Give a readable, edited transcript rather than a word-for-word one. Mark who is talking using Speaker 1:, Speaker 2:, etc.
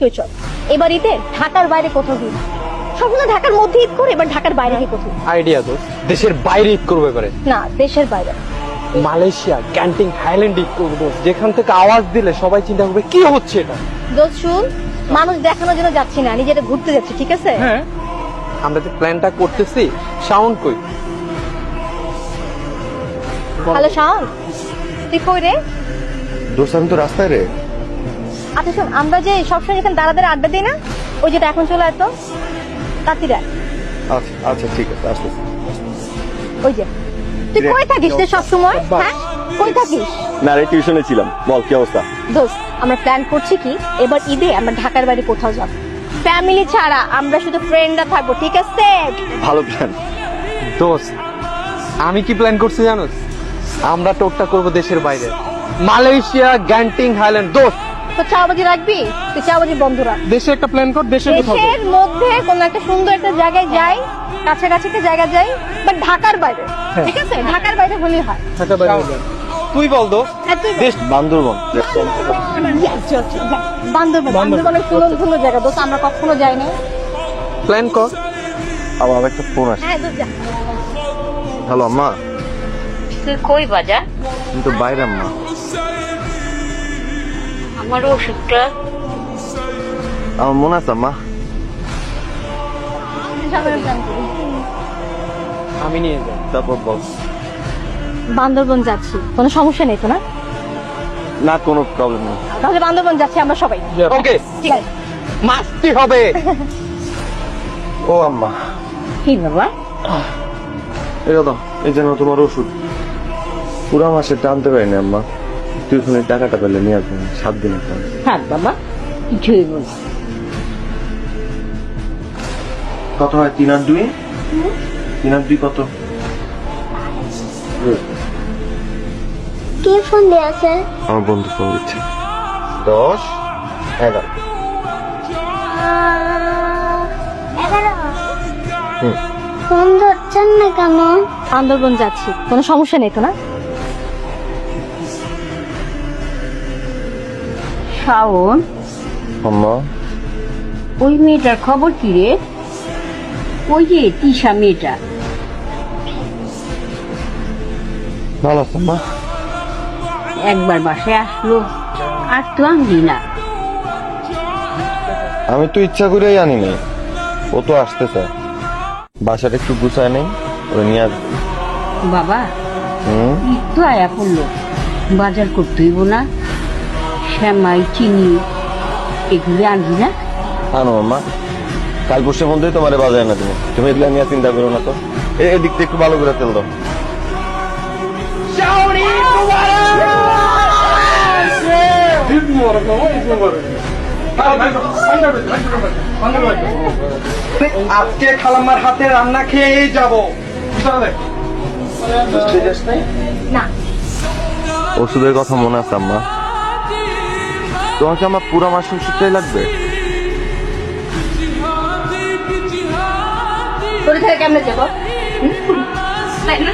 Speaker 1: চল এবার ঈদে ঢাকার বাইরে কোথাও দিন সবসময় ঢাকার মধ্যে ঈদ করে এবার ঢাকার বাইরে গিয়ে কোথাও
Speaker 2: আইডিয়া তো দেশের বাইরে ঈদ করবো এবারে
Speaker 1: না দেশের বাইরে
Speaker 2: মালয়েশিয়া ক্যান্টিং থাইল্যান্ড ঈদ করবো যেখান থেকে আওয়াজ দিলে সবাই চিন্তা করবে কি হচ্ছে এটা।
Speaker 1: দোস্ত শুন মানুষ দেখানোর জন্য যাচ্ছি না নিজেটা ঘুরতে যাচ্ছি ঠিক আছে
Speaker 2: হ্যাঁ আমরা যে প্ল্যানটা করতেছি সাউন্ড কই
Speaker 1: হ্যালো শাওন তুই কই রে
Speaker 3: দোস্ত আমি তো রাস্তায় রে।
Speaker 1: আচ্ছা শোন আমরা যে সবসময় এখানে দাঁড়া দাঁড়া আড্ডা দিই না ওই যেটা এখন চলে আসতো তাঁতিরা
Speaker 3: আচ্ছা আচ্ছা ঠিক আছে আসতেছি।
Speaker 1: ওই যে তুই কই থাকিস রে সবসময় হ্যাঁ কই থাকিস
Speaker 3: না রে টিউশনে ছিলাম, বল কি অবস্থা?
Speaker 1: দোস্ত আমরা প্ল্যান করছি কি এবার ঈদে আমরা ঢাকার বাইরে কোথাও যাব ফ্যামিলি ছাড়া আমরা শুধু ফ্রেন্ডরা থাকবো ঠিক আছে
Speaker 3: ভালো প্ল্যান।
Speaker 2: দোস্ত আমি কি প্ল্যান করছি জানোস আমরা টোকটা করব দেশের বাইরে মালয়েশিয়া গ্যান্টিং থাইল্যান্ড। দোস্ত
Speaker 1: তো চাওবাজি রাখবি তুই চাওবাজি বন্ধ রাখ
Speaker 2: দেশে একটা প্ল্যান কর দেশের কোথাও
Speaker 1: দেশের মধ্যে কোন একটা সুন্দর একটা জায়গায় যাই কাছাকাছি একটা জায়গা যাই বাট ঢাকার বাইরে ঠিক আছে ঢাকার বাইরে হলেই হয়
Speaker 2: ঢাকা বাইরে তুই বল দোস্ত
Speaker 1: হ্যাঁ, তুই বল।
Speaker 2: দেশ
Speaker 3: বান্দরবন।
Speaker 1: চল, চল, যা। বান্দরবানের সুন্দর সুন্দর জায়গা দোস্ত আমরা কখনো যাইনি
Speaker 2: প্ল্যান কর।
Speaker 3: আমার একটা ফোন আসে।
Speaker 1: হ্যাঁ দোস্ত যা
Speaker 3: হ্যালো আম্মা,
Speaker 4: তুই কই বাজার
Speaker 3: আমি তো বাইরে আম্মা।
Speaker 4: আমার ওষুধটা
Speaker 3: আমার মনে আছে আম্মা।
Speaker 2: আমি নিয়ে যাই।
Speaker 3: তারপর বল।
Speaker 1: বান্দরবন যাচ্ছি কোনো সমস্যা নেই তো না
Speaker 3: না কোনো প্রবলেম নেই।
Speaker 1: তাহলে বান্দরবন যাচ্ছি আমরা সবাই
Speaker 2: ওকে
Speaker 1: ঠিক আছে
Speaker 2: মাস্তি হবে।
Speaker 3: ও আম্মা
Speaker 4: কি বাবা
Speaker 3: এটা দাও, এই জন্য তোমার ওষুধ পুরো মাসে টানতে পারিনি আম্মা। টিউশনের টাকাটা পেলে নিয়ে আসবেন 7 দিনের পর।
Speaker 4: থাক বাবা কিছুই বল
Speaker 3: কত হয় 3 আর 2? 3 আর 2 কত?
Speaker 5: কে ফোন দিয়েছে?
Speaker 3: আমার বন্ধু ফোন দিচ্ছে। 10 11 হুম।
Speaker 5: ফোন ধরছেন না কেন?
Speaker 1: বান্দরবন যাচ্ছি কোনো সমস্যা নেই তো না
Speaker 4: শাওন
Speaker 3: আম্মা
Speaker 4: ওই মেয়েটার খবর কি রে ওই যে তিশা মেয়েটা
Speaker 3: ভালো আছে আম্মা।
Speaker 4: একবার বাসায় আসলো আর তো আনলি না
Speaker 3: আমি তো ইচ্ছা করেই আনিনি, ও তো আসতেছে। বাসাটা একটু গুছায় নেই, ওরা নিয়ে আসবে।
Speaker 4: বাবা
Speaker 3: হুম।
Speaker 4: ঈদ তো আয়া পড়লো বাজার করতে হইব না শ্যামাই চিনি এগুলি আনবি না
Speaker 3: আনো আম্মা, কাল পরশুর মধ্যেই তোমার বাজায় না তুমি এগুলো নিয়ে চিন্তা করো না তো। এদিক থেকে একটু ভালো করে তেল দাও।
Speaker 2: আজকে খালাম্মার হাতে রান্না খেয়েই যাবো।
Speaker 1: না
Speaker 3: ওষুধের কথা মনে আছে আম্মা? তোমাকে আমার পুরো মাস ওষুধটাই লাগবে?
Speaker 1: তোর থেকে কেমনে যাবো তাই না